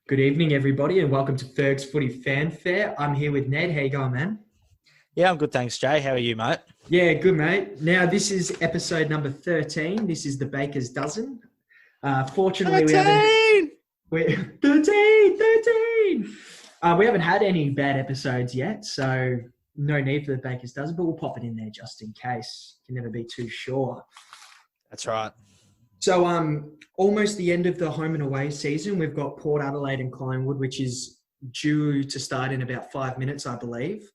Good evening, everybody, and welcome to Ferg's Footy Fanfare. I'm here with Ned. How you going, man? Yeah, I'm good, thanks, Jay. How are you, mate? Yeah, good, mate. Now, this is episode number 13. This is the Baker's Dozen. Fortunately, we haven't... 13! We're 13! We haven't had any bad episodes yet, so no need for the Baker's Dozen, but we'll pop it in there just in case. Can never be too sure. That's right. So, almost the end of the home and away season. We've got Port Adelaide and Collingwood, which is due to start in about 5 minutes, I believe.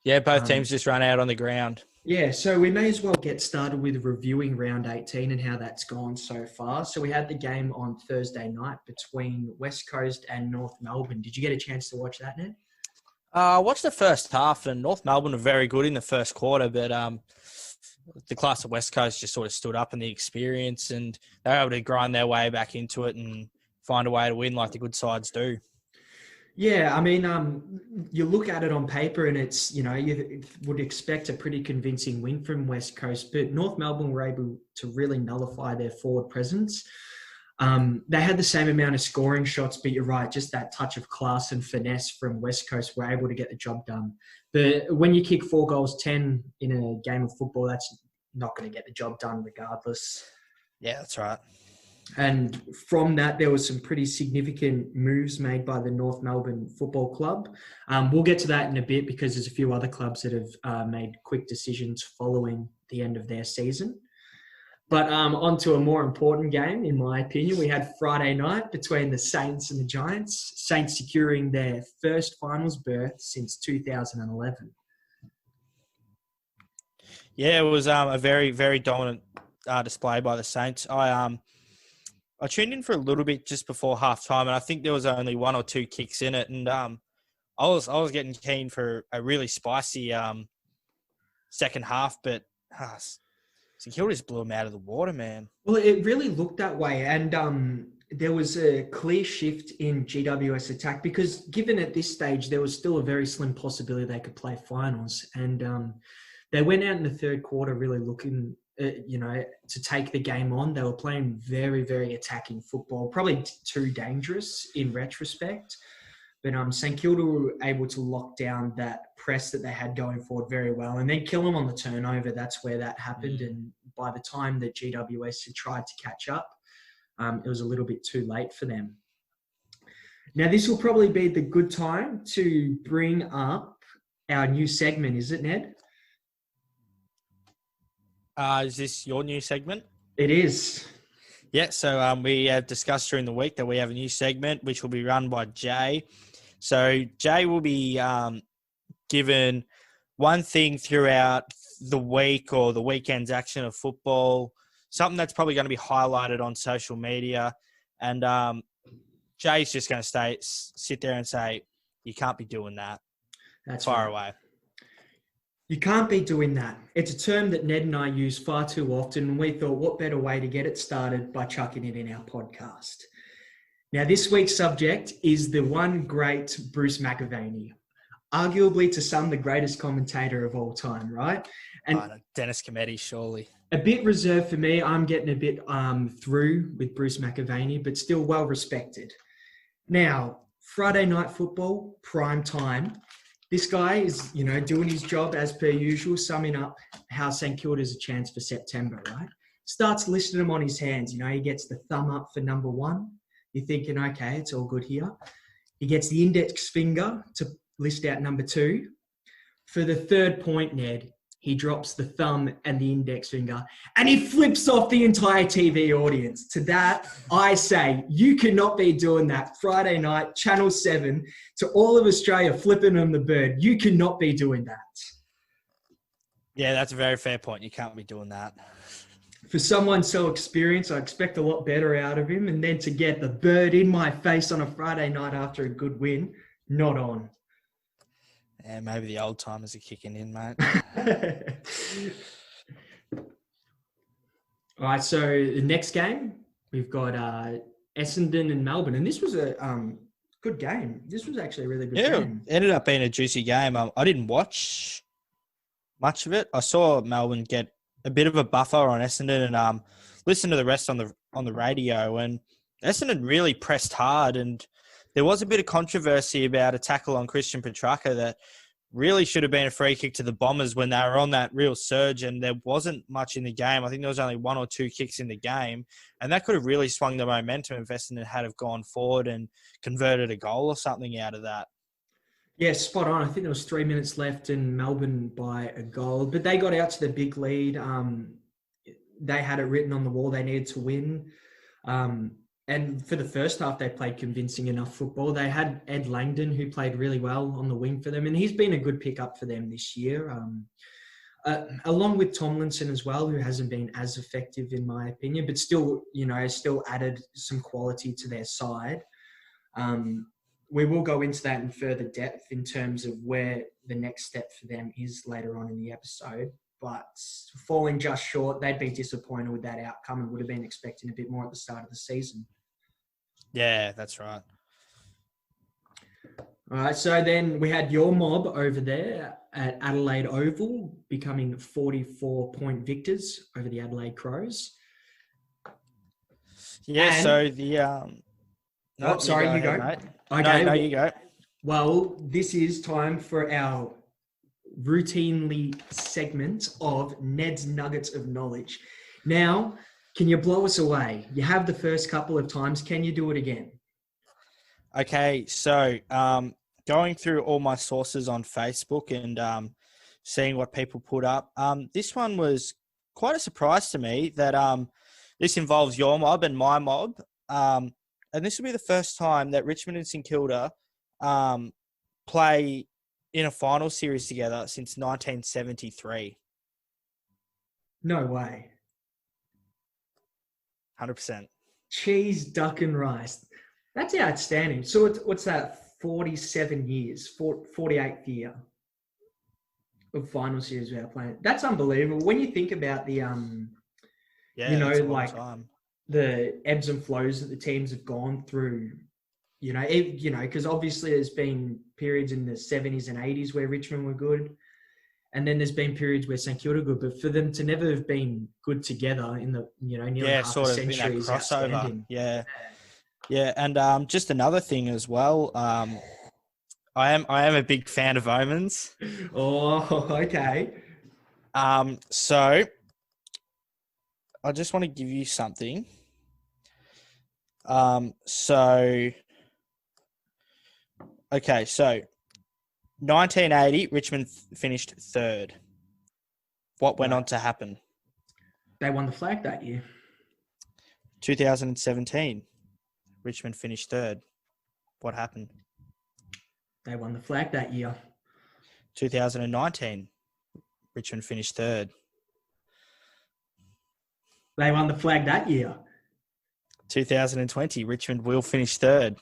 Yeah, both teams just run out on the ground. Yeah, so we may as well get started with reviewing round 18 and how that's gone so far. So we had the game on Thursday night between West Coast and North Melbourne. Did you get a chance to watch that, Ned? I watched the first half, and North Melbourne were very good in the first quarter, but the class of West Coast just sort of stood up in the experience, and they were able to grind their way back into it and find a way to win like the good sides do. Yeah, I mean, you look at it on paper and it's, you would expect a pretty convincing win from West Coast, but North Melbourne were able to really nullify their forward presence. They had the same amount of scoring shots, but you're right, just that touch of class and finesse from West Coast were able to get the job done. But when you kick 4 goals, 10 in a game of football, that's not going to get the job done regardless. Yeah, that's right. And from that, there were some pretty significant moves made by the North Melbourne Football Club. We'll get to that in a bit because there's a few other clubs that have made quick decisions following the end of their season. But on to a more important game, in my opinion. We had Friday night between the Saints and the Giants. Saints securing their first finals berth since 2011. Yeah, it was a very, very dominant display by the Saints. I tuned in for a little bit just before halftime, and I think there was only 1 or 2 kicks in it, and I was getting keen for a really spicy second half, but St Kilda just blew them out of the water, man. Well, it really looked that way, and there was a clear shift in GWS attack because given at this stage, there was still a very slim possibility they could play finals, and they went out in the third quarter really looking to take the game on. They were playing very, very attacking football, probably too dangerous in retrospect. But St Kilda were able to lock down that press that they had going forward very well and then kill them on the turnover. That's where that happened. And by the time that GWS had tried to catch up, it was a little bit too late for them. Now, this will probably be the good time to bring up our new segment, is it, Ned? Is this your new segment? It is. Yeah, so we have discussed during the week that we have a new segment which will be run by Jay. So Jay will be given one thing throughout the week or the weekend's action of football, something that's probably going to be highlighted on social media. And Jay's just going to sit there and say, you can't be doing that. That's far right. away. You can't be doing that. It's a term that Ned and I use far too often, and we thought, what better way to get it started by chucking it in our podcast. Now, this week's subject is the one great Bruce McAvaney, arguably to some the greatest commentator of all time, right? And Dennis Cometti, surely. A bit reserved for me. I'm getting a bit through with Bruce McAvaney, but still well respected. Now, Friday night football, prime time. This guy is, doing his job as per usual, summing up how St Kilda is a chance for September, right? Starts listing them on his hands. He gets the thumb up for number 1. You're thinking, okay, it's all good here. He gets the index finger to list out number 2. For the third point, Ned, he drops the thumb and the index finger, and he flips off the entire TV audience. To that, I say, you cannot be doing that Friday night, Channel 7, to all of Australia, flipping them the bird. You cannot be doing that. Yeah, that's a very fair point. You can't be doing that. For someone so experienced, I expect a lot better out of him. And then to get the bird in my face on a Friday night after a good win, not on. Yeah, maybe the old timers are kicking in, mate. All right, so the next game, we've got Essendon and Melbourne. And this was a good game. This was actually a really good game. It ended up being a juicy game. I didn't watch much of it. I saw Melbourne get a bit of a buffer on Essendon and listened to the rest on the radio. And Essendon really pressed hard and there was a bit of controversy about a tackle on Christian Petrarca that really should have been a free kick to the Bombers when they were on that real surge, and there wasn't much in the game. I think there was only 1 or 2 kicks in the game, and that could have really swung the momentum if Essendon had have gone forward and converted a goal or something out of that. Yeah, spot on. I think there was 3 minutes left in Melbourne by a goal, but they got out to the big lead. They had it written on the wall they needed to win. And for the first half, they played convincing enough football. They had Ed Langdon, who played really well on the wing for them, and he's been a good pickup for them this year, along with Tomlinson as well, who hasn't been as effective in my opinion, but still, still added some quality to their side. We will go into that in further depth in terms of where the next step for them is later on in the episode. But falling just short, they'd be disappointed with that outcome and would have been expecting a bit more at the start of the season. Yeah, that's right. All right, so then we had your mob over there at Adelaide Oval becoming 44-point victors over the Adelaide Crows. Yeah, so the... you go. Mate. Okay, no, you go. Well, this is time for our routinely segment of Ned's Nuggets of Knowledge. Now, can you blow us away? You have the first couple of times. Can you do it again? Okay, so going through all my sources on Facebook and seeing what people put up, this one was quite a surprise to me that this involves your mob and my mob. And this will be the first time that Richmond and St Kilda play in a final series together since 1973. No way. 100%. Cheese, duck and rice. That's outstanding. So what's that? 47 years, 48th year of final series without playing. That's unbelievable. When you think about the, the ebbs and flows that the teams have gone through, because obviously there's been periods in the 70s and 80s where Richmond were good. And then there's been periods where St Kilda good, but for them to never have been good together in the, nearly half a century is outstanding. Yeah. And just another thing as well, I am a big fan of omens. Oh, okay. So I just want to give you something. Okay, so 1980, Richmond finished third. What went on to happen? They won the flag that year. 2017, Richmond finished third. What happened? They won the flag that year. 2019, Richmond finished third. They won the flag that year. 2020, Richmond will finish third.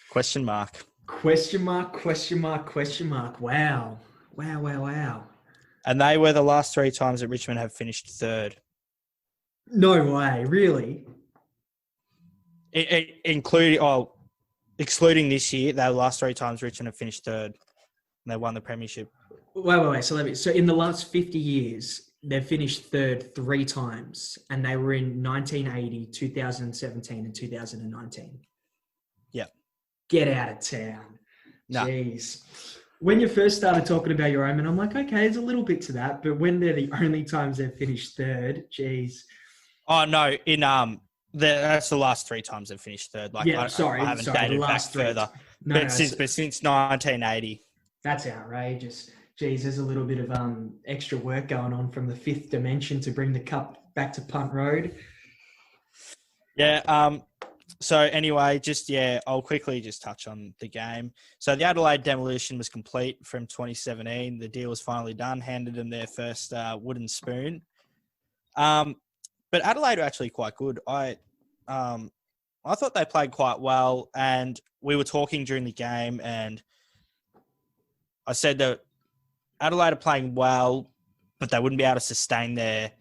Question mark. Question mark, question mark, question mark. Wow. And they were the last 3 times that Richmond have finished third. No way, really? Excluding this year, they were the last 3 times Richmond have finished third. And they won the premiership. Wait. So in the last 50 years, they've finished third 3 times. And they were in 1980, 2017 and 2019. Yeah. Get out of town. No. Jeez. When you first started talking about your omen, I'm like, okay, there's a little bit to that. But when they're the only times they've finished third, geez. Oh, no. That's the last 3 times they've finished third. I haven't dated back further. Since 1980. That's outrageous. Geez, there's a little bit of extra work going on from the 5th dimension to bring the cup back to Punt Road. Yeah. So anyway, I'll quickly just touch on the game. So the Adelaide demolition was complete from 2017. The deal was finally done, handed them their first wooden spoon. But Adelaide were actually quite good. I thought they played quite well, and we were talking during the game, and I said that Adelaide are playing well, but they wouldn't be able to sustain their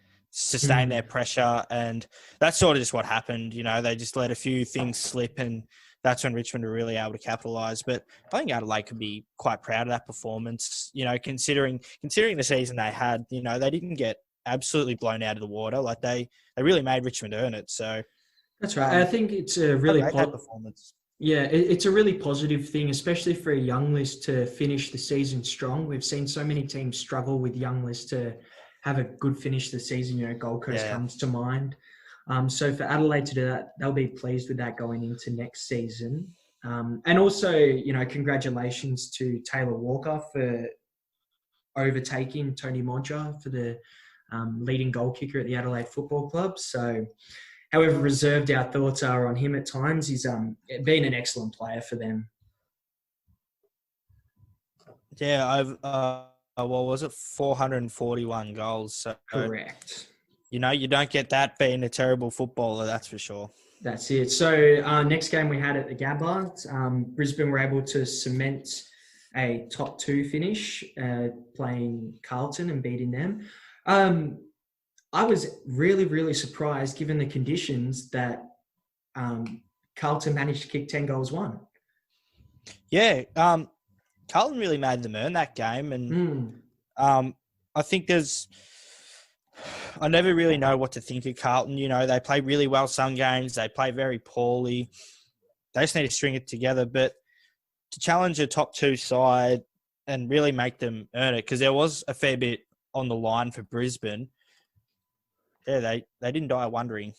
pressure, and that's sort of just what happened. They just let a few things slip, and that's when Richmond were really able to capitalise. But I think Adelaide could be quite proud of that performance. Considering the season they had, they didn't get absolutely blown out of the water. Like they really made Richmond earn it. So that's right. I think it's a really positive performance. Yeah, it's a really positive thing, especially for a young list to finish the season strong. We've seen so many teams struggle with young lists to have a good finish to the season. You know, Gold Coast Yeah. comes to mind. So for Adelaide to do that, they'll be pleased with that going into next season. And also, you know, congratulations to Taylor Walker for overtaking Tony Modja for the leading goal kicker at the Adelaide Football Club. So however reserved our thoughts are on him at times, he's been an excellent player for them. Yeah, what was it? 441 goals. So, Correct. you know, you don't get that being a terrible footballer, that's for sure. That's it. So next game we had at the Gabba, Brisbane were able to cement a top 2 finish, playing Carlton and beating them. I was really, really surprised, given the conditions, that Carlton managed to kick 10 goals won. Yeah, Carlton really made them earn that game. And I think I never really know what to think of Carlton. You know, they play really well some games. They play very poorly. They just need to string it together. But to challenge a top 2 side and really make them earn it, because there was a fair bit on the line for Brisbane. Yeah, they didn't die wondering.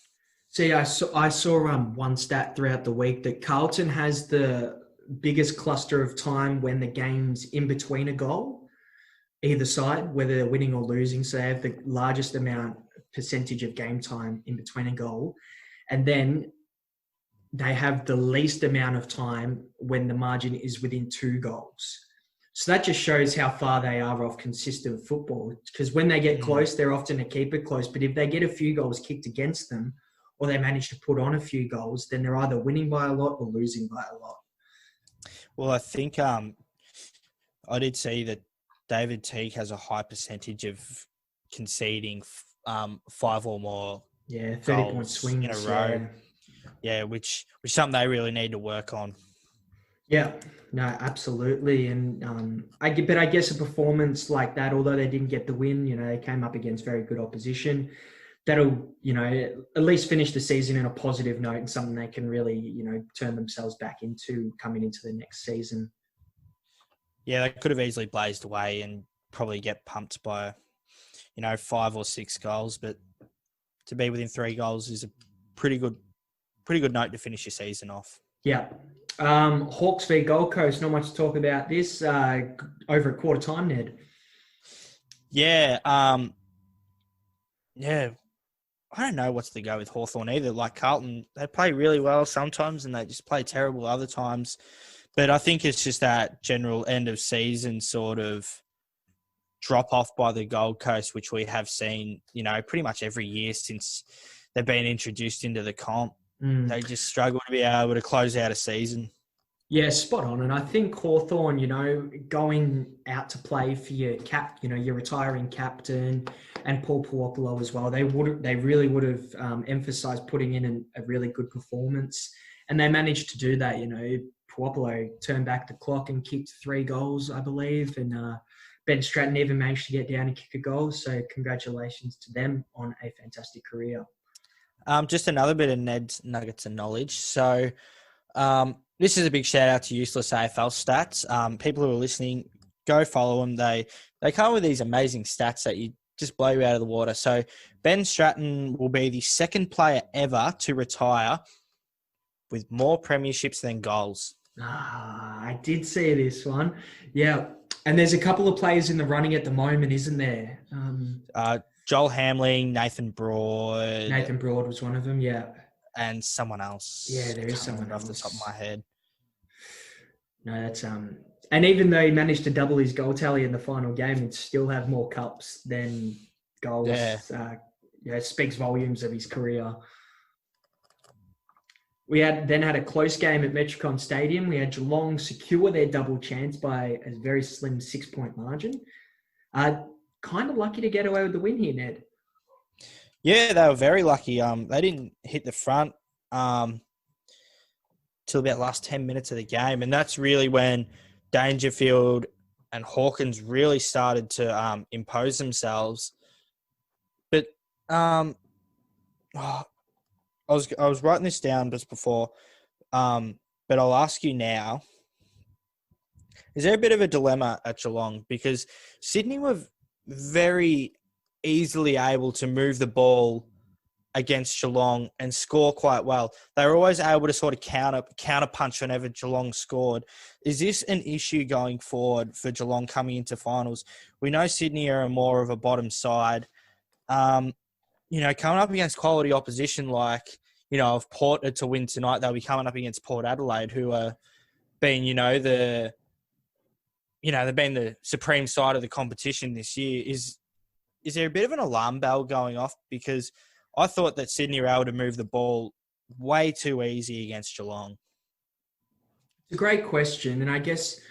See, I saw one stat throughout the week that Carlton has the biggest cluster of time when the game's in between a goal, either side, whether they're winning or losing. So they have the largest percentage of game time in between a goal. And then they have the least amount of time when the margin is within 2 goals. So that just shows how far they are off consistent football. Because when they get close, they're often a keeper close. But if they get a few goals kicked against them, or they manage to put on a few goals, then they're either winning by a lot or losing by a lot. Well, I think I did see that David Teague has a high percentage of conceding 5 or more 30-point swings in a row. Yeah, which is something they really need to work on. Yeah, no, absolutely. And I guess a performance like that, although they didn't get the win, you know, they came up against very good opposition. That'll, you know, at least finish the season in a positive note and something they can really, you know, turn themselves back into coming into the next season. Yeah, they could have easily blazed away and probably get pumped by, you know, 5 or 6 goals, but to be within 3 goals is a pretty good note to finish your season off. Yeah. Hawks v Gold Coast, not much to talk about this. Over a quarter time, Ned. Yeah. Yeah. I don't know what's to go with Hawthorn either. Like Carlton, they play really well sometimes and they just play terrible other times. But I think it's just that general end of season sort of drop off by the Gold Coast, which we have seen, you know, pretty much every year since they've been introduced into the comp. They just struggle to be able to close out a season. Yeah, spot on. And I think Hawthorn, you know, going out to play for your your retiring captain and Paul Puopolo as well, they really would have emphasised putting in a really good performance. And they managed to do that. You know, Puopolo turned back the clock and kicked 3 goals, I believe. And Ben Stratton even managed to get down and kick a goal. So congratulations to them on a fantastic career. Just another bit of Ned's nuggets of knowledge. So this is a big shout out to Useless AFL Stats. People who are listening, go follow them. They come up with these amazing stats that you just blow you out of the water. So Ben Stratton will be the second player ever to retire with more premierships than goals. I did see this one. Yeah. And there's a couple of players in the running at the moment, isn't there? Joel Hamling, Nathan Broad. Nathan Broad was one of them, yeah. And someone else. Yeah, there is someone off the top of my head. No, that's and even though he managed to double his goal tally in the final game, he'd still have more cups than goals. Yeah. It speaks volumes of his career. We had a close game at Metricon Stadium. We had Geelong secure their double chance by a very slim 6-point margin. Kind of lucky to get away with the win here, Ned. Yeah, they were very lucky. They didn't hit the front till about the last 10 minutes of the game, and that's really when Dangerfield and Hawkins really started to impose themselves. But I was writing this down just before, but but I'll ask you now, is there a bit of a dilemma at Geelong? Because Sydney were very easily able to move the ball against Geelong and score quite well. They were always able to sort of counter punch whenever Geelong scored. Is this an issue going forward for Geelong coming into finals? We know Sydney are more of a bottom side. Coming up against quality opposition like, if Port are to win tonight, they'll be coming up against Port Adelaide, who are being, they've been the supreme side of the competition this year. Is there a bit of an alarm bell going off? Because I thought that Sydney were able to move the ball way too easy against Geelong. It's a great question. And I guess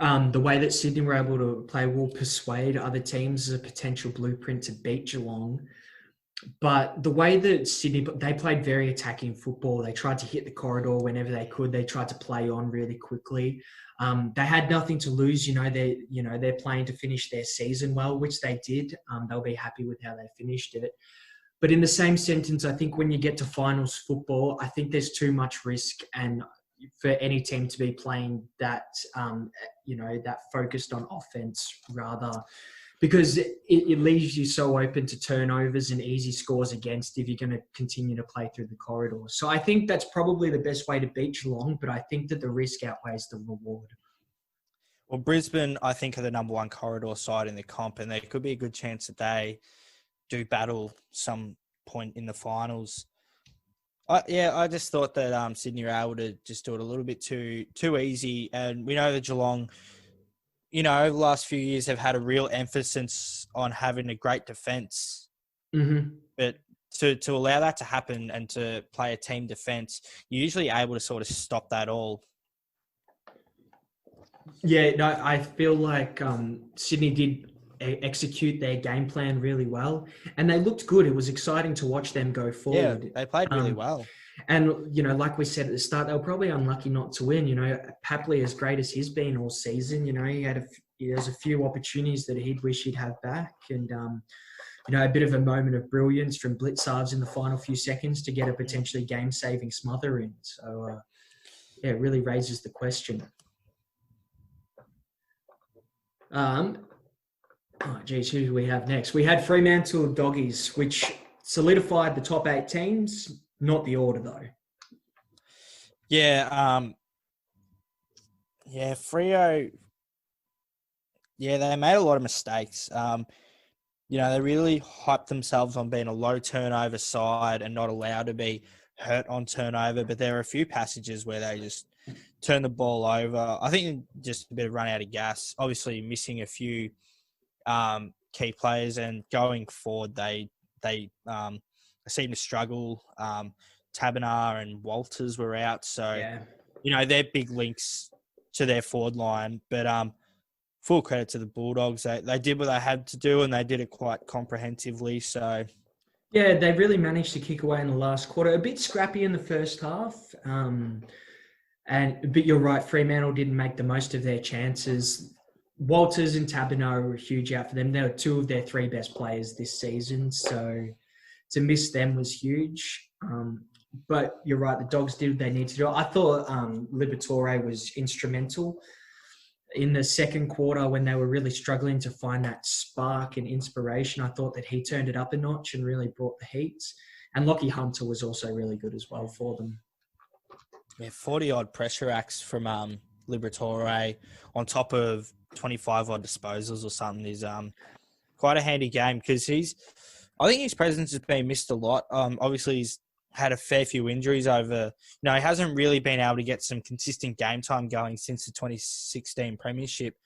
the way that Sydney were able to play will persuade other teams as a potential blueprint to beat Geelong. But the way that Sydney, they played very attacking football. They tried to hit the corridor whenever they could. They tried to play on really quickly. They had nothing to lose. They're playing to finish their season well, which they did. They'll be happy with how they finished it. But in the same sentence, I think when you get to finals football, I think there's too much risk, and for any team to be playing that, that focused on offense rather, because it leaves you so open to turnovers and easy scores against if you're going to continue to play through the corridor. So I think that's probably the best way to beat Geelong, but I think that the risk outweighs the reward. Well, Brisbane, I think, are the number one corridor side in the comp, and there could be a good chance that they do battle some point in the finals. I just thought that Sydney were able to just do it a little bit too easy. And we know that Geelong, over the last few years have had a real emphasis on having a great defence. Mm-hmm. But to allow that to happen and to play a team defence, you're usually able to sort of stop that all. Yeah, no, I feel like Sydney did execute their game plan really well, and they looked good. It was exciting to watch them go forward. Yeah, they played really well. And, like we said at the start, they were probably unlucky not to win. Papley, as great as he's been all season, there's a few opportunities that he'd wish he'd have back. And, a bit of a moment of brilliance from Blitzarves in the final few seconds to get a potentially game-saving smother in. So, it really raises the question. Who do we have next? We had Fremantle Doggies, which solidified the top 8 teams, not the order though. Yeah, Freo. Yeah, they made a lot of mistakes. They really hyped themselves on being a low turnover side and not allowed to be hurt on turnover. But there were a few passages where they just turned the ball over. I think just a bit of run out of gas. Obviously, missing a few key players, and going forward, they seem to struggle. Taberner and Walters were out, so yeah. They're big links to their forward line. But full credit to the Bulldogs. They did what they had to do, and they did it quite comprehensively. So yeah, they really managed to kick away in the last quarter. A bit scrappy in the first half, but you're right. Fremantle didn't make the most of their chances. Walters and Taberner were huge out for them. They were 2 of their 3 best players this season, so to miss them was huge. But you're right, the Dogs did what they need to do. I thought Liberatore was instrumental in the second quarter when they were really struggling to find that spark and inspiration. I thought that he turned it up a notch and really brought the heat. And Lockie Hunter was also really good as well for them. Yeah, 40-odd pressure acts from Liberatore on top of 25-odd disposals or something is quite a handy game, because I think his presence has been missed a lot. Obviously, he's had a fair few injuries over. He hasn't really been able to get some consistent game time going since the 2016 Premiership.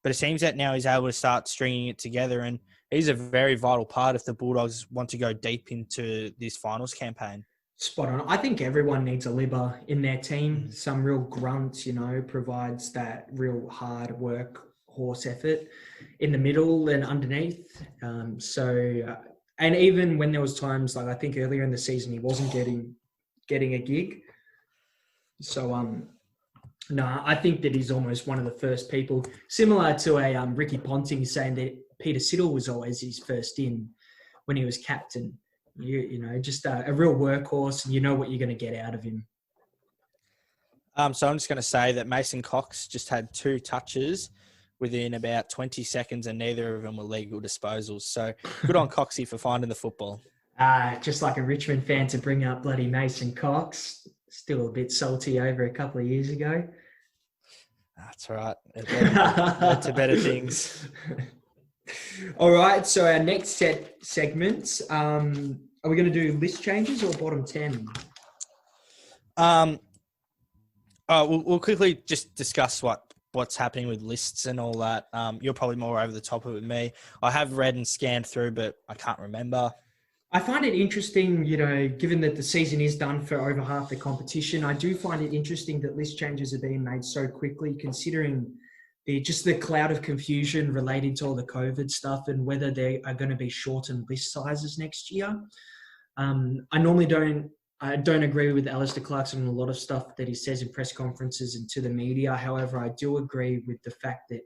But it seems that now he's able to start stringing it together, and he's a very vital part if the Bulldogs want to go deep into this finals campaign. Spot on. I think everyone needs a Libba in their team. Some real grunt, provides that real hard work, horse effort in the middle and underneath. And even when there was times, like I think earlier in the season, he wasn't getting a gig. So, I think that he's almost one of the first people, similar to a Ricky Ponting saying that Peter Siddle was always his first in when he was captain. Just a real workhorse, and you know what you're going to get out of him. So I'm just going to say that Mason Cox just had 2 touches within about 20 seconds, and neither of them were legal disposals. So good on Coxie for finding the football. Just like a Richmond fan to bring up bloody Mason Cox. Still a bit salty over a couple of years ago. That's all right. It led to better things. All right. So our next set segments, are we going to do list changes or bottom 10? We'll quickly just discuss what's happening with lists and all that. You're probably more over the top of it than me. I have read and scanned through, but I can't remember. I find it interesting, given that the season is done for over half the competition, I do find it interesting that list changes are being made so quickly, considering the cloud of confusion related to all the COVID stuff and whether they are going to be shortened list sizes next year. I normally don't agree with Alistair Clarkson on a lot of stuff that he says in press conferences and to the media. However, I do agree with the fact that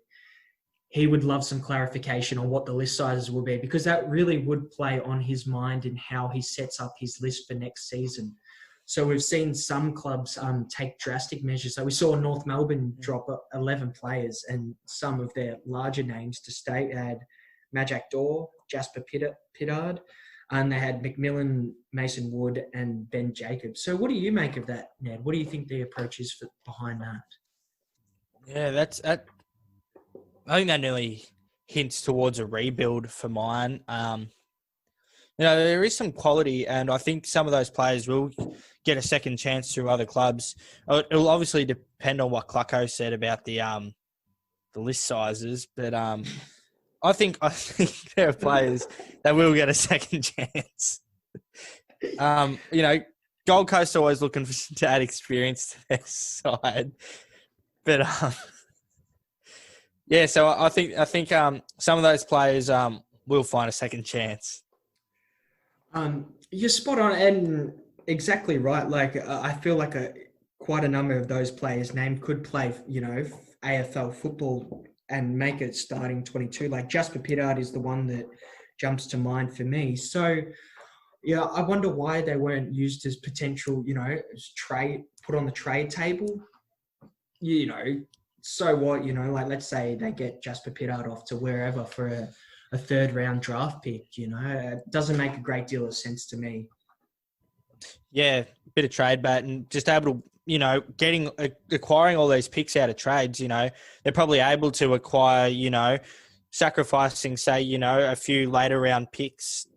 he would love some clarification on what the list sizes will be, because that really would play on his mind and how he sets up his list for next season. So we've seen some clubs take drastic measures. So we saw North Melbourne drop 11 players, and some of their larger names to stay had Majak Daw, Jasper Pittard, and they had McMillan, Mason Wood, and Ben Jacobs. So what do you make of that, Ned? What do you think the approach is behind that? Yeah, I think that nearly hints towards a rebuild for mine. There is some quality, and I think some of those players will get a second chance through other clubs. It'll obviously depend on what Clucko said about the list sizes, but I think there are players that will get a second chance. Gold Coast are always looking to add experience to their side, but yeah. So I think some of those players will find a second chance. You're spot on and exactly right. Like I feel like quite a number of those players named could play, AFL football and make it starting 22. Like Jasper Pittard is the one that jumps to mind for me. So, yeah, I wonder why they weren't used as potential, as put on the trade table. So what, like let's say they get Jasper Pittard off to wherever for a third round draft pick, it doesn't make a great deal of sense to me. Yeah, bit of trade bat and just able to, acquiring all these picks out of trades, they're probably able to acquire, sacrificing, say, a few later round picks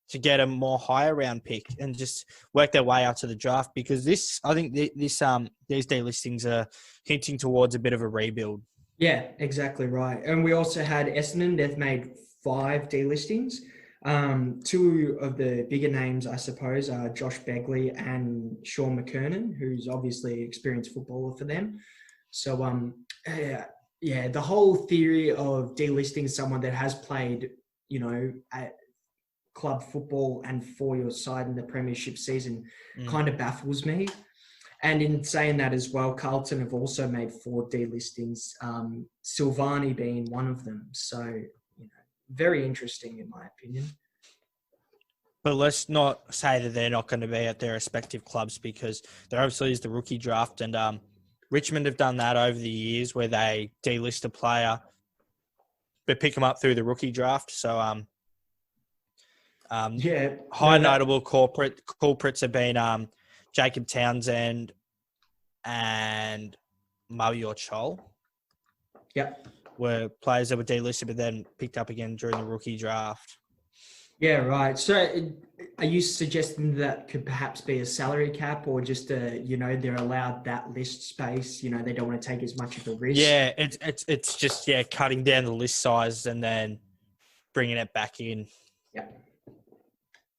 to get a more higher round pick and just work their way out to the draft, because these delistings are hinting towards a bit of a rebuild. Yeah, exactly right. And we also had Essendon. They've made 5 delistings. 2 of the bigger names, I suppose, are Josh Begley and Sean McKernan, who's obviously an experienced footballer for them. So, the whole theory of delisting someone that has played, at club football and for your side in the premiership season kind of baffles me. And in saying that as well, Carlton have also made 4 delistings, Silvani being one of them. So, very interesting in my opinion. But let's not say that they're not going to be at their respective clubs, because there obviously is the rookie draft, and Richmond have done that over the years where they delist a player but pick them up through the rookie draft. So, notable culprits have been Jacob Townsend and Mario Chol. Yep. Were players that were delisted but then picked up again during the rookie draft. Yeah, right. So are you suggesting that could perhaps be a salary cap, or just, they're allowed that list space, they don't want to take as much of a risk? Yeah, it's just, cutting down the list size and then bringing it back in. Yeah.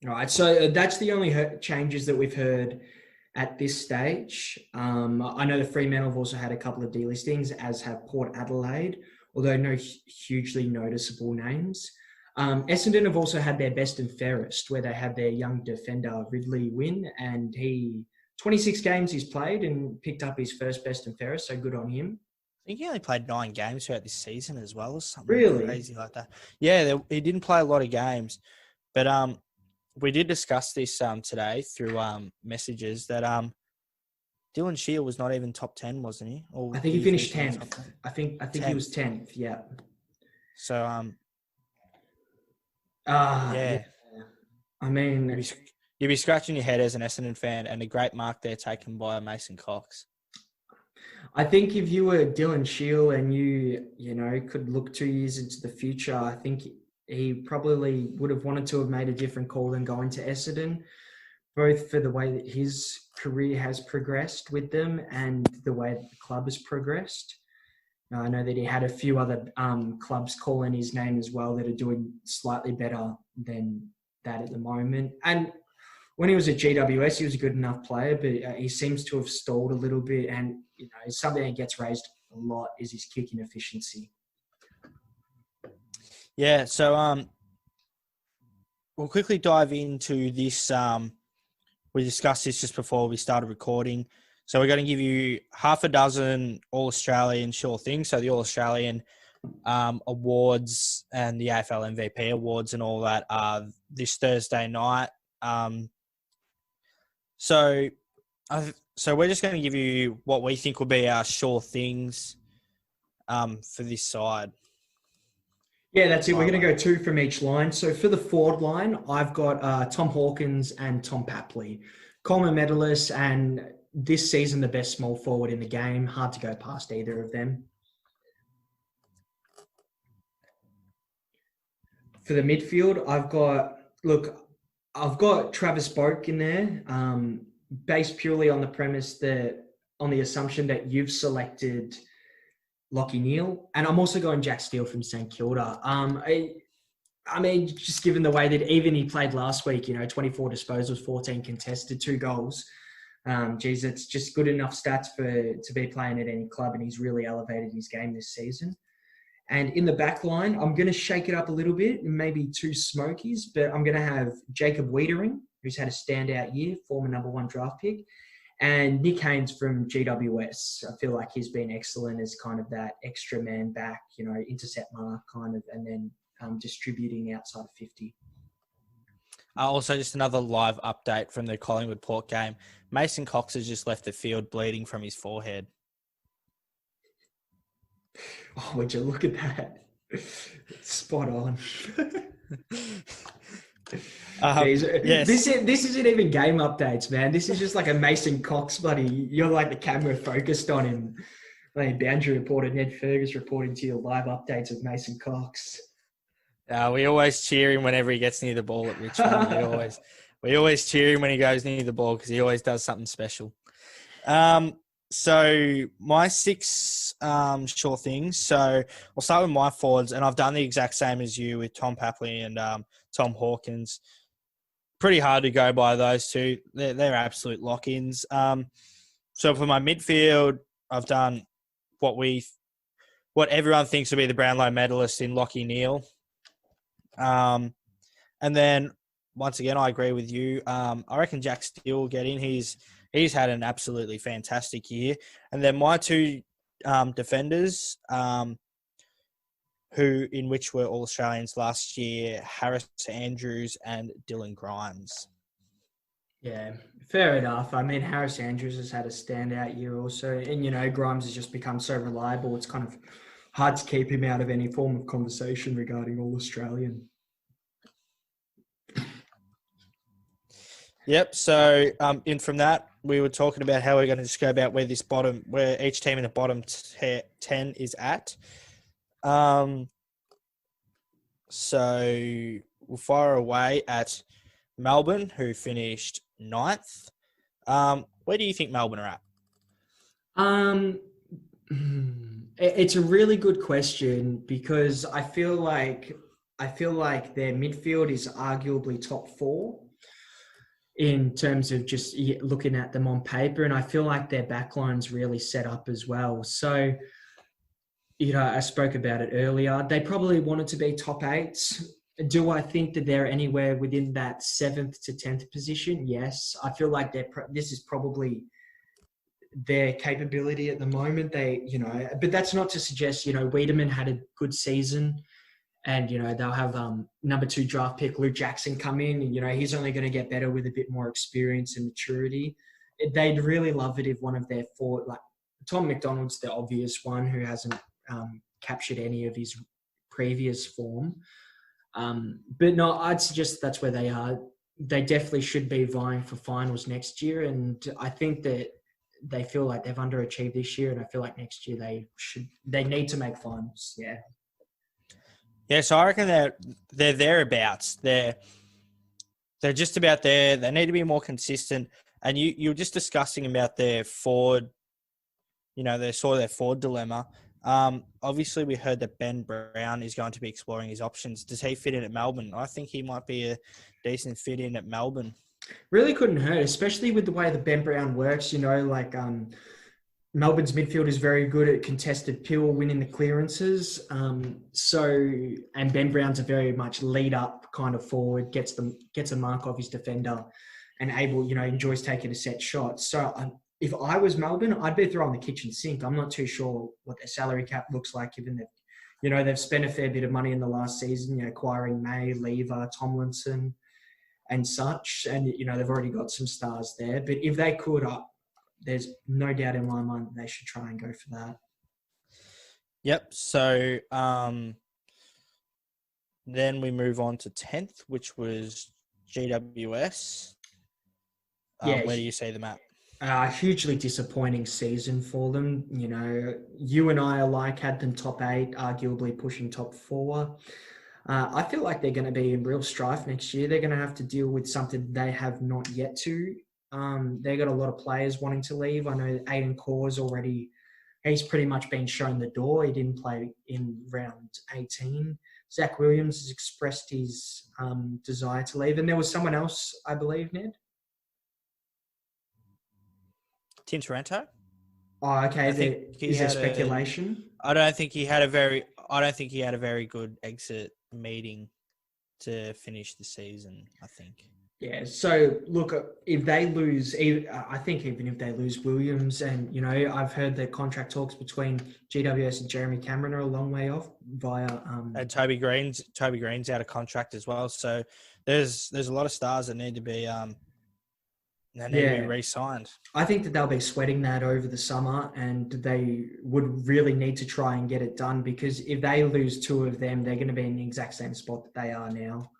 All right. So that's the only changes that we've heard at this stage. I know the Fremantle have also had a couple of delistings, as have Port Adelaide, although no hugely noticeable names. Essendon have also had their best and fairest, where they had their young defender Ridley win, and 26 games he's played and picked up his first best and fairest, so good on him. I think he only played 9 games throughout this season as well, or something really crazy like that. Yeah, he didn't play a lot of games, but we did discuss this today through messages that Dylan Shield was not even top 10, wasn't he? Or I think did he finished finish in the top 10th. 10? I think he was 10th. Yeah. So, Yeah. yeah. I mean, You'd be scratching your head as an Essendon fan, and a great mark there taken by Mason Cox. I think if you were Dylan Shield and you know, could look 2 years into the future, I think he probably would have wanted to have made a different call than going to Essendon, both for the way that his career has progressed with them and the way that the club has progressed. Now, I know that he had a few other clubs calling his name as well that are doing slightly better than that at the moment. And when he was at GWS, he was a good enough player, but he seems to have stalled a little bit. And you know, something that gets raised a lot is his kicking efficiency. Yeah, so we'll quickly dive into this. We discussed this just before we started recording. So we're going to give you half a dozen All-Australian sure things. So the All-Australian awards and the AFL MVP awards and all that are this Thursday night. So we're just going to give you what we think will be our sure things for this side. Yeah, that's it. We're going to go 2 from each line. So for the forward line, I've got Tom Hawkins and Tom Papley. Coleman medalists and this season the best small forward in the game. Hard to go past either of them. For the midfield, I've got Travis Boak in there, based purely on the premise that, on the assumption that you've selected Lachie Neale, and I'm also going Jack Steele from St Kilda. I mean, just given the way that even he played last week, you know, 24 disposals, 14 contested, 2 goals. Geez, it's just good enough stats to be playing at any club, and he's really elevated his game this season. And in the back line, I'm going to shake it up a little bit, maybe 2 smokies, but I'm going to have Jacob Wiedering, who's had a standout year, former number 1 draft pick, and Nick Haynes from GWS. I feel like he's been excellent as kind of that extra man back, you know, intercept mark kind of, and then distributing outside of 50. Also, just another live update from the Collingwood Port game. Mason Cox has just left the field bleeding from his forehead. Oh, would you look at that? Spot on. Yes. This isn't even game updates, man. This is just like a Mason Cox buddy. You're like the camera focused on him. Like boundary reporter Ned Fergus reporting to your live updates of Mason Cox. We always cheer him whenever he gets near the ball at Richmond. we always cheer him when he goes near the ball because he always does something special. So my 6 sure things. So I'll start with my forwards, and I've done the exact same as you with Tom Papley and Tom Hawkins. Pretty hard to go by those 2. They're absolute lock-ins. So for my midfield, I've done what everyone thinks will be the Brownlow medalist in Lachie Neale. And then once again, I agree with you. I reckon Jack Steele will get in. He's had an absolutely fantastic year. And then my 2 defenders, which were all Australians last year, Harris Andrews and Dylan Grimes. Yeah, fair enough. I mean, Harris Andrews has had a standout year also. And, you know, Grimes has just become so reliable. It's kind of hard to keep him out of any form of conversation regarding all Australian. Yep. So, in from that, we were talking about how we're going to just go about where each team in the bottom 10 is at. So we'll fire away at Melbourne, who finished 9th. Where do you think Melbourne are at? It's a really good question because I feel like their midfield is arguably top 4 in terms of just looking at them on paper, and I feel like their backline's really set up as well. So, you know, I spoke about it earlier. They probably wanted to be top 8s. Do I think that they're anywhere within that 7th to 10th position? Yes. I feel like this is probably their capability at the moment. But that's not to suggest, you know, Wiedemann had a good season and, you know, they'll have number 2 draft pick Luke Jackson come in. And, you know, he's only going to get better with a bit more experience and maturity. they'd really love it if one of their forward, like Tom McDonald's the obvious one who hasn't captured any of his previous form. But no, I'd suggest that's where they are. They definitely should be vying for finals next year, and I think that they feel like they've underachieved this year, and I feel like next year they need to make finals. Yeah. Yeah, so I reckon they're thereabouts. They're just about there. They need to be more consistent. And you were just discussing about their forward, they saw their forward dilemma. Obviously, we heard that Ben Brown is going to be exploring his options. Does he fit in at Melbourne? I think he might be a decent fit in at Melbourne. Really couldn't hurt, especially with the way that Ben Brown works. Melbourne's midfield is very good at contested pill, winning the clearances. And Ben Brown's a very much lead up kind of forward, gets a mark off his defender, and enjoys taking a set shot. So if I was Melbourne, I'd be throwing the kitchen sink. I'm not too sure what their salary cap looks like, given that they've spent a fair bit of money in the last season, acquiring May, Lever, Tomlinson, and such, and they've already got some stars there. But if they could, there's no doubt in my mind that they should try and go for that. Yep. So then we move on to 10th, which was GWS. Where do you see them at? Hugely disappointing season for them. You and I alike had them top 8, arguably pushing top 4. I feel like they're going to be in real strife next year. They're going to have to deal with something they have not yet to. They got a lot of players wanting to leave. I know Aiden Core's already, he's pretty much been shown the door. He didn't play in round 18. Zach Williams has expressed his desire to leave. And there was someone else, I believe, Ned? Tim Taranto? Oh, okay. Is there speculation? I don't think he had a very good exit meeting to finish the season, I think. Yeah, so look, if they lose, I think even if they lose Williams, and I've heard the contract talks between GWS and Jeremy Cameron are a long way off via. And Toby Green's out of contract as well, so there's a lot of stars that need to be to be re-signed. I think that they'll be sweating that over the summer, and they would really need to try and get it done, because if they lose 2 of them, they're going to be in the exact same spot that they are now.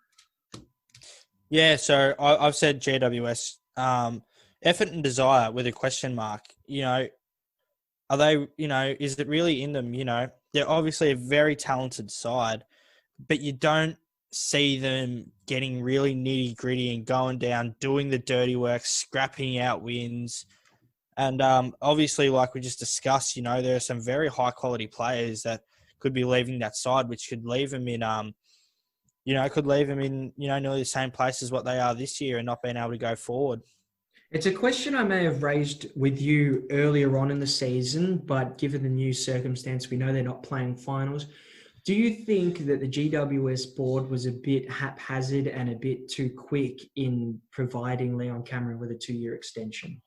Yeah, so I've said GWS, effort and desire with a question mark. Are they, is it really in them? They're obviously a very talented side, but you don't see them getting really nitty gritty and going down, doing the dirty work, scrapping out wins. And obviously, like we just discussed, there are some very high quality players that could be leaving that side, which could leave them in, nearly the same place as what they are this year and not being able to go forward. It's a question I may have raised with you earlier on in the season, but given the new circumstance, we know they're not playing finals. Do you think that the GWS board was a bit haphazard and a bit too quick in providing Leon Cameron with a 2-year extension?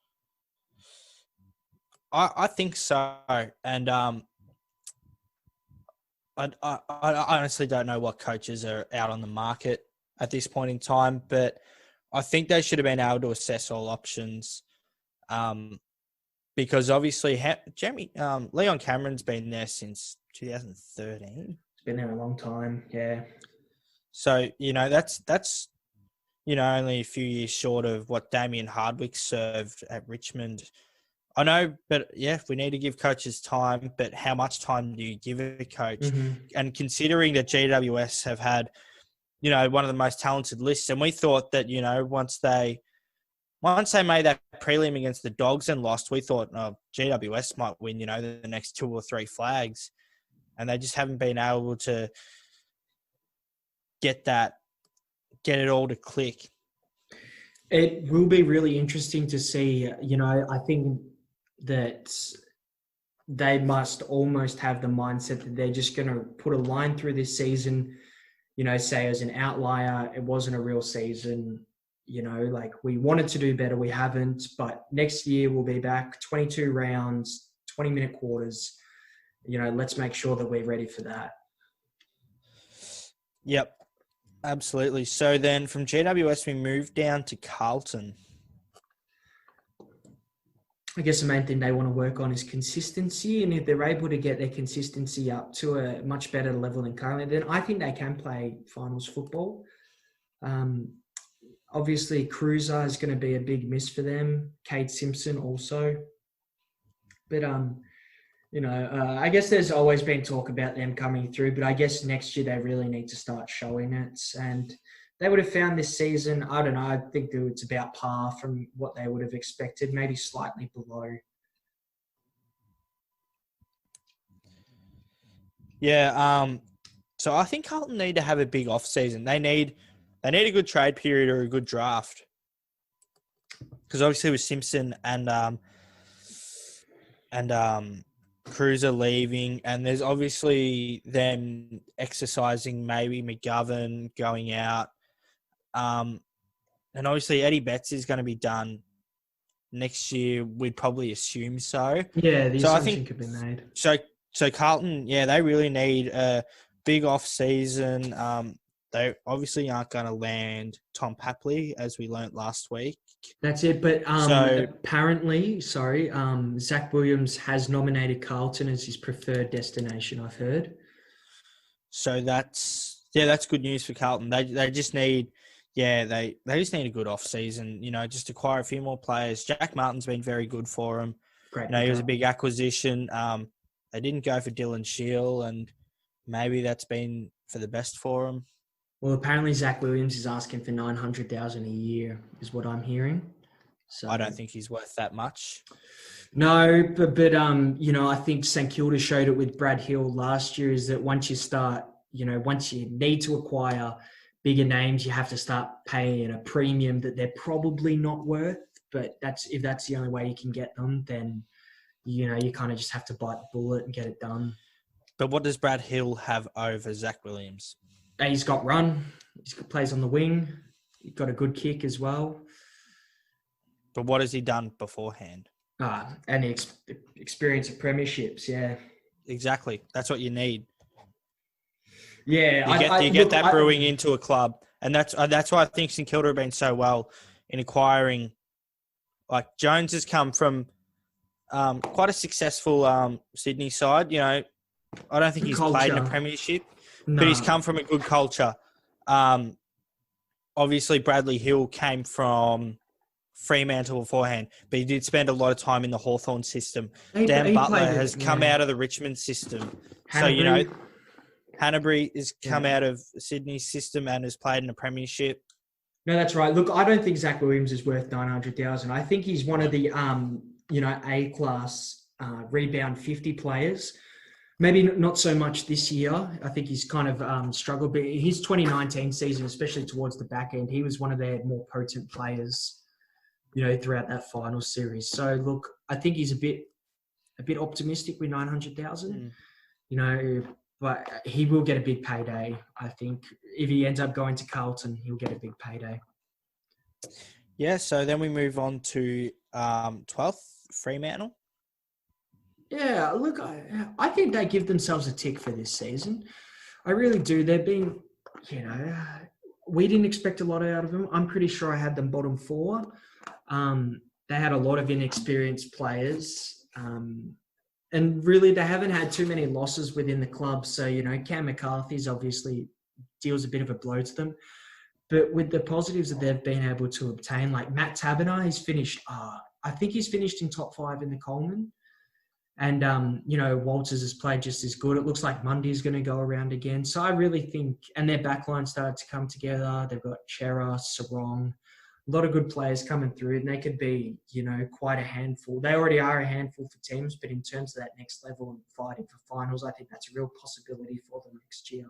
I think so. And I honestly don't know what coaches are out on the market at this point in time, but I think they should have been able to assess all options, because obviously Leon Cameron's been there since 2013. It's been there a long time, yeah. So that's only a few years short of what Damien Hardwick served at Richmond. I know, but yeah, we need to give coaches time, but how much time do you give a coach? Mm-hmm. And considering that GWS have had, one of the most talented lists, and we thought that, once they made that prelim against the Dogs and lost, we thought, GWS might win, the next 2 or 3 flags. And they just haven't been able to get it all to click. It will be really interesting to see. I think that they must almost have the mindset that they're just going to put a line through this season, say as an outlier, it wasn't a real season. We wanted to do better, we haven't, but next year we'll be back, 22 rounds, 20-minute quarters. Let's make sure that we're ready for that. Yep, absolutely. So then from GWS, we moved down to Carlton. I guess the main thing they want to work on is consistency. And if they're able to get their consistency up to a much better level than currently, then I think they can play finals football. Um, Obviously, Cruiser is going to be a big miss for them. Cade Simpson also. But, I guess there's always been talk about them coming through, but I guess next year they really need to start showing it. And they would have found this season, I don't know, I think that it's about par from what they would have expected, maybe slightly below. Yeah. So I think Carlton need to have a big off season. They need a good trade period or a good draft. Because obviously with Simpson and Cruiser leaving, and there's obviously them exercising maybe McGovern going out. And obviously Eddie Betts is going to be done next year. We'd probably assume so. Yeah, the So I assumption think could be made. So Carlton, yeah, they really need a big off season. They obviously aren't going to land Tom Papley, as we learnt last week. That's it. But So apparently, Zach Williams has nominated Carlton as his preferred destination, I've heard. So that's good news for Carlton. They just need they just need a good off season. Just acquire a few more players. Jack Martin's been very good for them. Great. He was a big acquisition. They didn't go for Dylan Shield, and maybe that's been for the best for them. Well, apparently Zach Williams is asking for $900,000 a year, is what I'm hearing. So I don't think he's worth that much. No, but I think St Kilda showed it with Brad Hill last year. Is that once you need to acquire bigger names, you have to start paying a premium that they're probably not worth. But if that's the only way you can get them, then you kind of just have to bite the bullet and get it done. But what does Brad Hill have over Zach Williams? He's got run. He plays on the wing. He's got a good kick as well. But what has he done beforehand? And the experience of premierships, yeah. Exactly. That's what you need. Yeah. You get that brewing into a club. And that's why I think St Kilda have been so well in acquiring. Like, Jones has come from quite a successful Sydney side. I don't think he's played in a premiership. No. But he's come from a good culture. Obviously, Bradley Hill came from Fremantle beforehand, but he did spend a lot of time in the Hawthorn system. Dan Butler has come out of the Richmond system. Hanbury. So, Hanbury has come out of Sydney's system and has played in a premiership. No, that's right. Look, I don't think Zach Williams is worth $900,000. I think he's one of the, A-class rebound 50 players. Maybe not so much this year. I think he's kind of struggled. But his 2019 season, especially towards the back end, he was one of their more potent players, throughout that final series. So, look, I think he's a bit optimistic with 900,000. But he will get a big payday. I think if he ends up going to Carlton, he'll get a big payday. Yeah. So then we move on to 12th, Fremantle. Yeah, look, I think they give themselves a tick for this season. I really do. They've been, we didn't expect a lot out of them. I'm pretty sure I had them bottom 4. They had a lot of inexperienced players. And really, they haven't had too many losses within the club. So, Cam McCarthy's obviously deals a bit of a blow to them. But with the positives that they've been able to obtain, like Matt Taberner, he's finished, I think he's finished in top 5 in the Coleman. And, Walters has played just as good. It looks like Mundy's going to go around again. So I really think, and their backline started to come together. They've got Chera, Sarong, a lot of good players coming through, and they could be, quite a handful. They already are a handful for teams, but in terms of that next level and fighting for finals, I think that's a real possibility for them next year.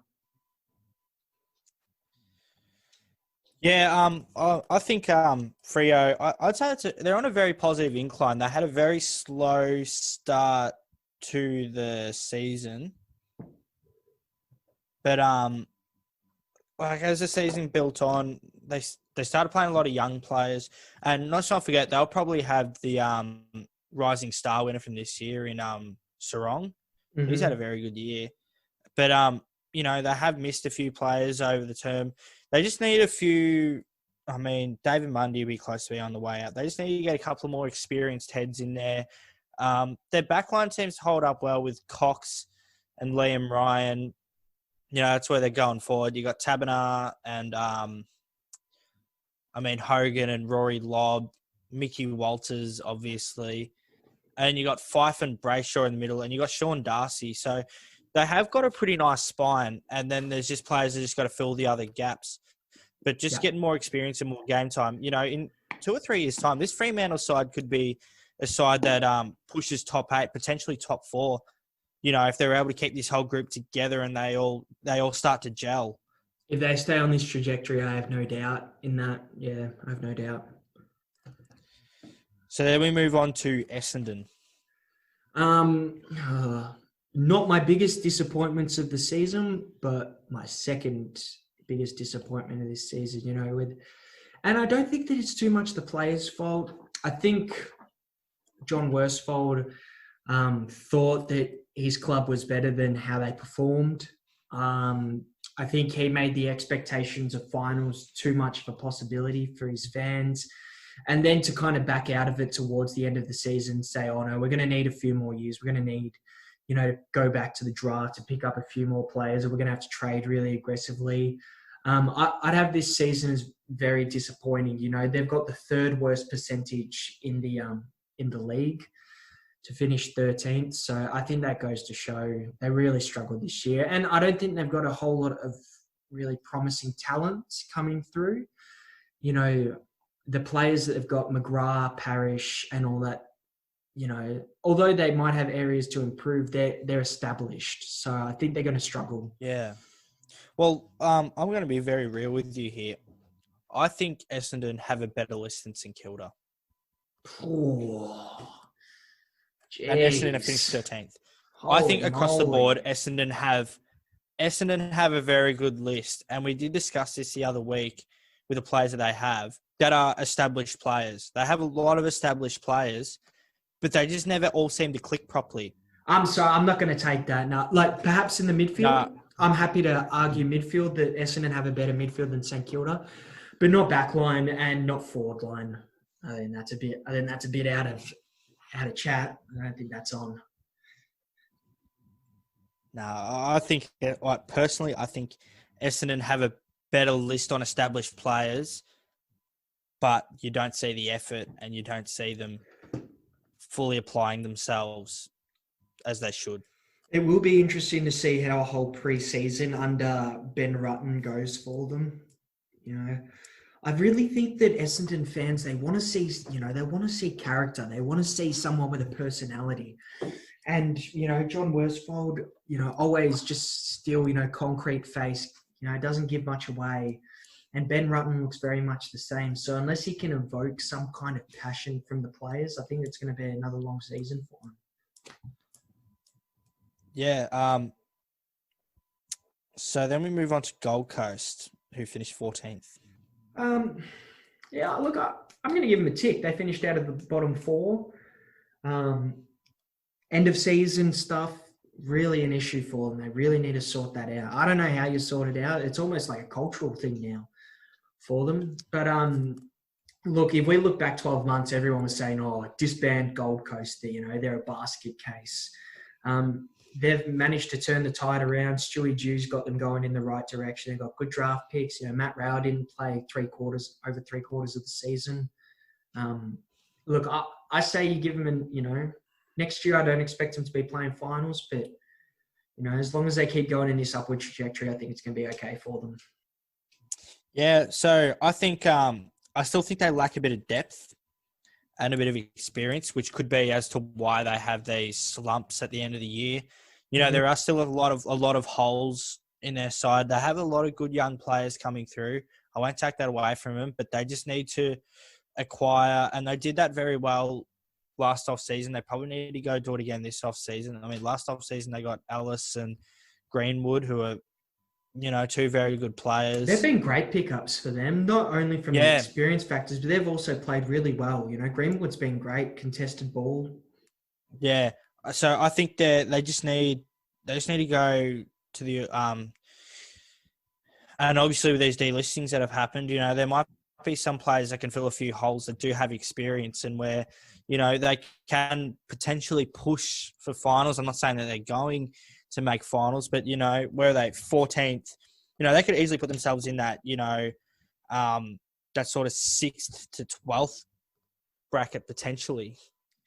Yeah, I think Freo, I'd say they're on a very positive incline. They had a very slow start to the season. But as the season built on, they started playing a lot of young players. And let's not forget, they'll probably have the rising star winner from this year in Sarong. Mm-hmm. He's had a very good year. But, they have missed a few players over the term. They just need a few I mean, David Mundy will be close to be on the way out. They just need to get a couple of more experienced heads in there. Their backline seems to hold up well with Cox and Liam Ryan. That's where they're going forward. You got Taberner and, Hogan and Rory Lobb, Mickey Walters, obviously. And you got Fife and Brayshaw in the middle, and you got Sean Darcy. So they have got a pretty nice spine, and then there's just players that just got to fill the other gaps. But just getting more experience and more game time. In 2 or 3 years' time, this Fremantle side could be a side that pushes top 8, potentially top 4. If they're able to keep this whole group together and they all start to gel. If they stay on this trajectory, I have no doubt in that. Yeah, I have no doubt. So then we move on to Essendon. Not my biggest disappointments of the season, but my second biggest disappointment of this season, and I don't think that it's too much the players' fault. I think John Worsfold thought that his club was better than how they performed. I think he made the expectations of finals too much of a possibility for his fans. And then to kind of back out of it towards the end of the season, say, oh no, we're going to need a few more years. We're going to need, to go back to the draft to pick up a few more players, or we're going to have to trade really aggressively. I'd have this season as very disappointing. They've got the third worst percentage in the league to finish 13th. So I think that goes to show they really struggled this year. And I don't think they've got a whole lot of really promising talent coming through. The players that have got McGrath, Parrish and all that, although they might have areas to improve, they're established. So I think they're going to struggle. Yeah. Well, I'm going to be very real with you here. I think Essendon have a better list than St Kilda. Oh, and Essendon have finished 13th. I think across the board, Essendon have a very good list. And we did discuss this the other week with the players that they have that are established players. They have a lot of established players, but they just never all seem to click properly. I'm sorry, I'm not going to take that. No, perhaps in the midfield, I'm happy to argue midfield that Essendon have a better midfield than St Kilda, but not backline and not forward line. I think that's a bit out of chat. I don't think that's on. No, I think personally, I think Essendon have a better list on established players, but you don't see the effort and you don't see them fully applying themselves as they should. It will be interesting to see how a whole pre-season under Ben Rutten goes for them. I really think that Essendon fans, they want to see, they want to see character. They want to see someone with a personality. And, John Worsfold, always just still, concrete face, doesn't give much away. And Ben Rutten looks very much the same. So unless he can evoke some kind of passion from the players, I think it's going to be another long season for him. Yeah. So then we move on to Gold Coast, who finished 14th. Yeah, look, I'm going to give them a tick. They finished out of the bottom 4. End of season stuff, really an issue for them. They really need to sort that out. I don't know how you sort it out. It's almost like a cultural thing now for them. But look, if we look back 12 months, everyone was saying, disband Gold Coast, they're a basket case. They've managed to turn the tide around. Stewie Dew's got them going in the right direction. They've got good draft picks. Matt Rao didn't play over three quarters of the season. Look, I say you give them next year I don't expect them to be playing finals, but, as long as they keep going in this upward trajectory, I think it's going to be okay for them. Yeah, so I think I still think they lack a bit of depth and a bit of experience, which could be as to why they have these slumps at the end of the year. There are still a lot of holes in their side. They have a lot of good young players coming through. I won't take that away from them, but they just need to acquire, and they did that very well last off-season. They probably need to go do it again this off-season. I mean, last off-season they got Ellis and Greenwood, who are, 2 very good players. They've been great pickups for them, not only from the experience factors, but they've also played really well. Greenwood's been great, contested ball. Yeah. So I think they just need to go to the and obviously with these delistings that have happened, there might be some players that can fill a few holes that do have experience and where, they can potentially push for finals. I'm not saying that they're going to make finals, but, where are they? 14th. They could easily put themselves in that, that sort of 6th to 12th bracket potentially.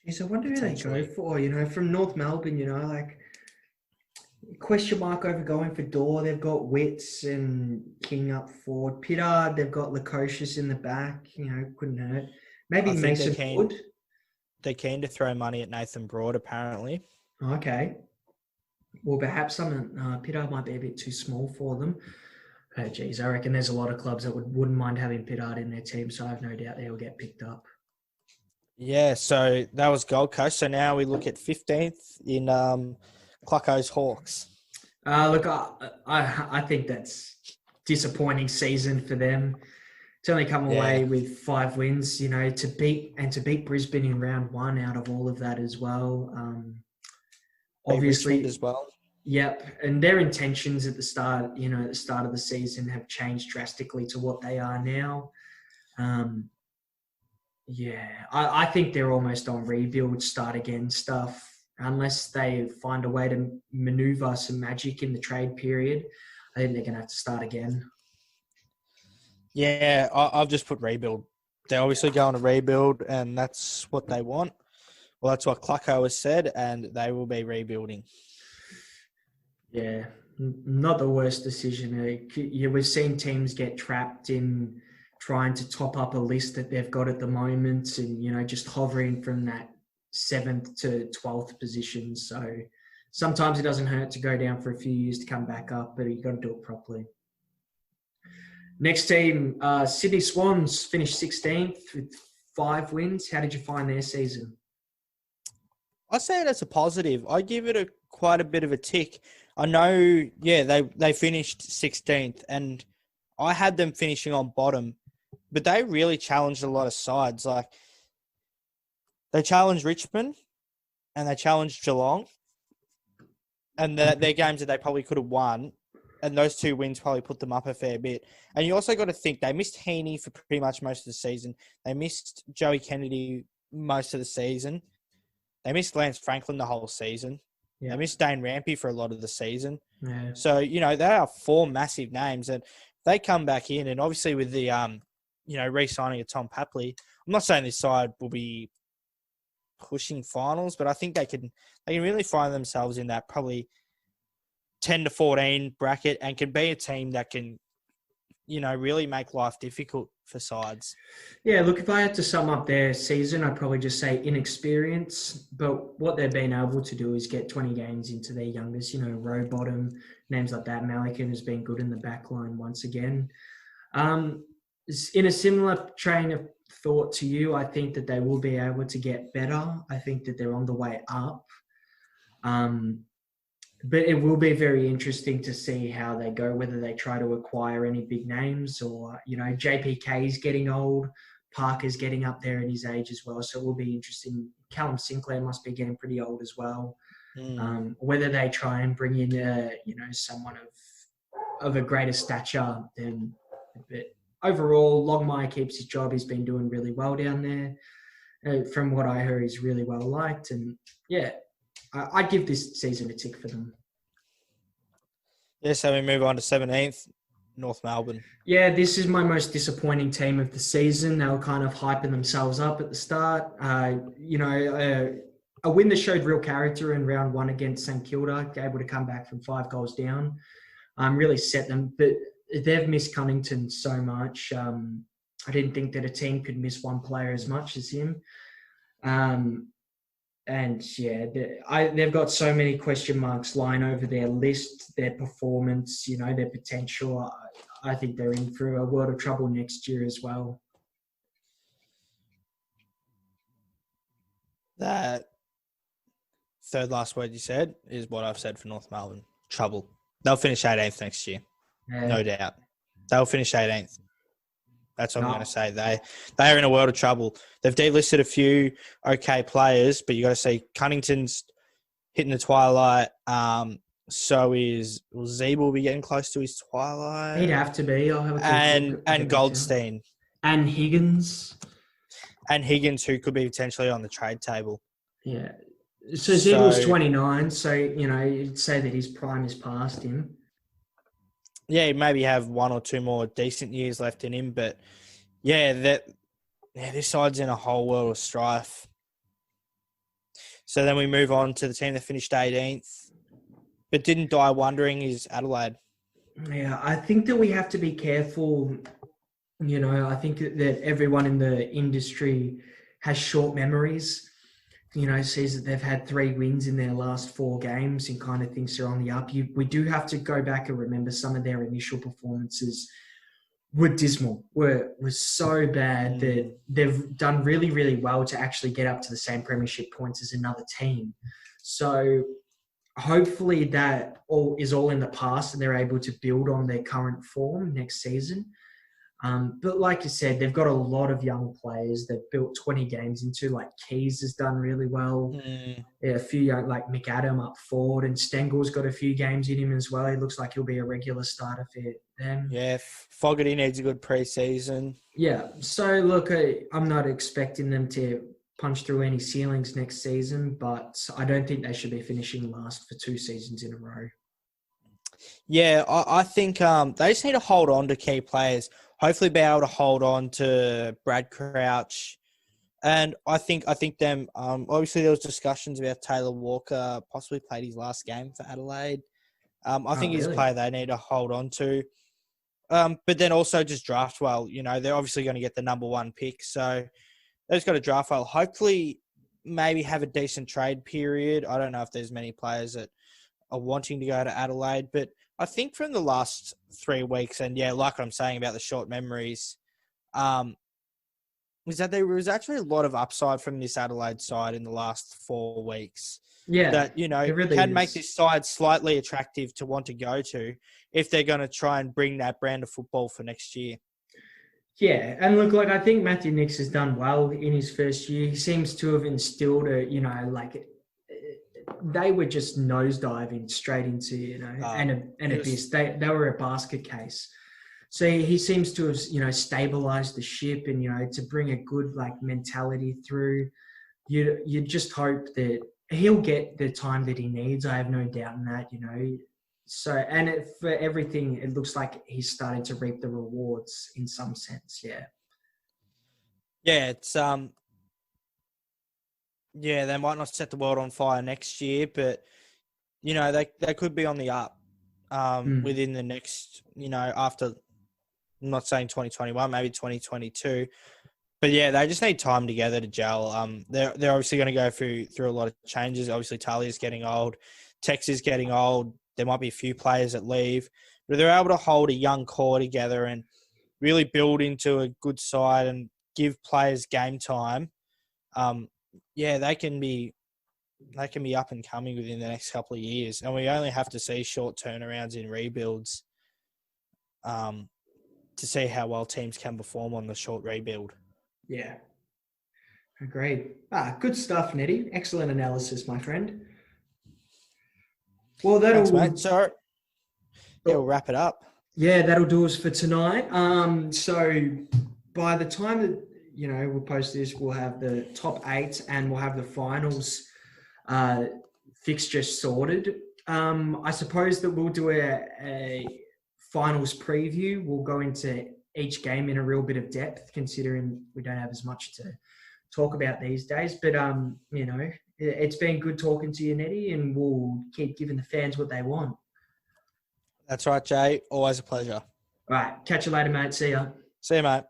Geez, I wonder who they go for, from North Melbourne, question mark over going for Dore. They've got Witts and King up forward. Pittard, they've got Lukosius in the back. Couldn't hurt. Maybe Mason Wood. They're keen to throw money at Nathan Broad, apparently. Okay. Well, perhaps Pittard might be a bit too small for them. Oh, geez, I reckon there's a lot of clubs that wouldn't mind having Pittard in their team, so I have no doubt they'll get picked up. Yeah, so that was Gold Coast. So now we look at 15th in Clucko's Hawks. Look, I think that's disappointing season for them. To only come away with 5 wins, to beat Brisbane in round 1 out of all of that as well. Obviously, Richmond as well. Yep, and their intentions at the start, at the start of the season have changed drastically to what they are now. I think they're almost on rebuild, start again stuff. Unless they find a way to maneuver some magic in the trade period, I think they're going to have to start again. Yeah, I've just put rebuild. They're obviously going to rebuild, and that's what they want. Well, that's what Clucko has said, and they will be rebuilding. Yeah, not the worst decision. We've seen teams get trapped in trying to top up a list that they've got at the moment and, just hovering from that 7th to 12th position. So sometimes it doesn't hurt to go down for a few years to come back up, but you've got to do it properly. Next team, Sydney Swans finished 16th with 5 wins. How did you find their season? I say it as a positive. I give it quite a bit of a tick. I know, they finished 16th, and I had them finishing on bottom, but they really challenged a lot of sides. Like, they challenged Richmond, and they challenged Geelong, and they're games that they probably could have won, and those 2 wins probably put them up a fair bit. And you also got to think they missed Heaney for pretty much most of the season. They missed Joey Kennedy most of the season. They missed Lance Franklin the whole season. Yeah. They missed Dane Rampy for a lot of the season. Yeah. So, they are 4 massive names, and they come back in, and obviously with the, re-signing of Tom Papley, I'm not saying this side will be pushing finals, but I think they can really find themselves in that probably 10 to 14 bracket and can be a team that can, really make life difficult for sides. Yeah, look, if I had to sum up their season, I'd probably just say inexperience. But what they've been able to do is get 20 games into their youngest, Rowbottom, names like that. Malikan has been good in the back line once again. In a similar train of thought to you, I think that they will be able to get better. I think that they're on the way up. But it will be very interesting to see how they go, whether they try to acquire any big names or, JPK is getting old. Parker's getting up there in his age as well. So it will be interesting. Callum Sinclair must be getting pretty old as well. Whether they try and bring in, someone of a greater stature than. But overall, Longmire keeps his job. He's been doing really well down there. From what I heard, he's really well liked. And, yeah, I'd give this season a tick for them. Yeah, so we move on to 17th, North Melbourne. Yeah, this is my most disappointing team of the season. They were kind of hyping themselves up at the start. A win that showed real character in round 1 against St Kilda, able to come back from 5 goals down, really set them. But they've missed Cunnington so much. I didn't think that a team could miss one player as much as him. And yeah, they've got so many question marks lying over their list, their performance, their potential. I think they're in for a world of trouble next year as well. That third last word you said is what I've said for North Melbourne. Trouble. They'll finish 18th next year. Yeah. No doubt. They'll finish 18th. That's what I'm going to say. They are in a world of trouble. They've delisted a few okay players, but you got to see Cunnington's hitting the twilight. So Zeeb will be getting close to his twilight. He'd have to be. I'll have a and Goldstein. And Higgins. And Higgins, who could be potentially on the trade table. Yeah. So Zeagle's 29, so, you'd say that his prime is past him. Yeah, maybe have one or two more decent years left in him, but this side's in a whole world of strife. So then we move on to the team that finished 18th, but didn't die wondering is Adelaide. Yeah, I think that we have to be careful. I think that everyone in the industry has short memories. Sees that they've had 3 wins in their last 4 games and kind of thinks they're on the up. We do have to go back and remember some of their initial performances were dismal, were so bad that they've done really, really well to actually get up to the same premiership points as another team. So hopefully that is all in the past and they're able to build on their current form next season. But like you said, they've got a lot of young players. They've built 20 games into, like Keys has done really well. Yeah, a few young, like McAdam up forward, and Stengel's got a few games in him as well. He looks like he'll be a regular starter for them. Yeah, Fogarty needs a good pre-season. Yeah, so look, I'm not expecting them to punch through any ceilings next season, but I don't think they should be finishing last for 2 seasons in a row. Yeah, I think they just need to hold on to key players. Hopefully be able to hold on to Brad Crouch. And I think them, obviously there was discussions about Taylor Walker possibly played his last game for Adelaide. I think he's a player they need to hold on to. But then also just draft well. They're obviously going to get the number 1 pick. So they've just got to draft well. Hopefully maybe have a decent trade period. I don't know if there's many players that are wanting to go to Adelaide, but I think from the last 3 weeks, and yeah, like I'm saying about the short memories, was that there was actually a lot of upside from this Adelaide side in the last 4 weeks. Yeah, that really can is. make this side slightly attractive to want to go to if they're going to try and bring that brand of football for next year. Yeah, and look, I think Matthew Nicks has done well in his first year. He seems to have instilled they were just nosediving straight into, an abyss. They were a basket case. So he seems to have, stabilized the ship and, to bring a good, mentality through. You just hope that he'll get the time that he needs. I have no doubt in that, So, and for everything, it looks like he's starting to reap the rewards in some sense, yeah. Yeah, it's yeah, they might not set the world on fire next year, but they could be on the up within the next, after. I'm not saying 2021, maybe 2022, but yeah, they just need time together to gel. They're obviously going to go through a lot of changes. Obviously, Talia's getting old, Tex is getting old. There might be a few players that leave, but they're able to hold a young core together and really build into a good side and give players game time. They can be up and coming within the next couple of years, and we only have to see short turnarounds in rebuilds to see how well teams can perform on the short rebuild. Yeah, agreed. Good stuff, Nettie. Excellent analysis, my friend. Well, Thanks, mate. So, we'll wrap it up. Yeah, that'll do us for tonight. So by the time that, we'll post this, we'll have the top 8 and we'll have the finals fixture sorted. I suppose that we'll do a finals preview. We'll go into each game in a real bit of depth, considering we don't have as much to talk about these days. But, it's been good talking to you, Nettie, and we'll keep giving the fans what they want. That's right, Jay. Always a pleasure. All right. Catch you later, mate. See ya. See you, mate.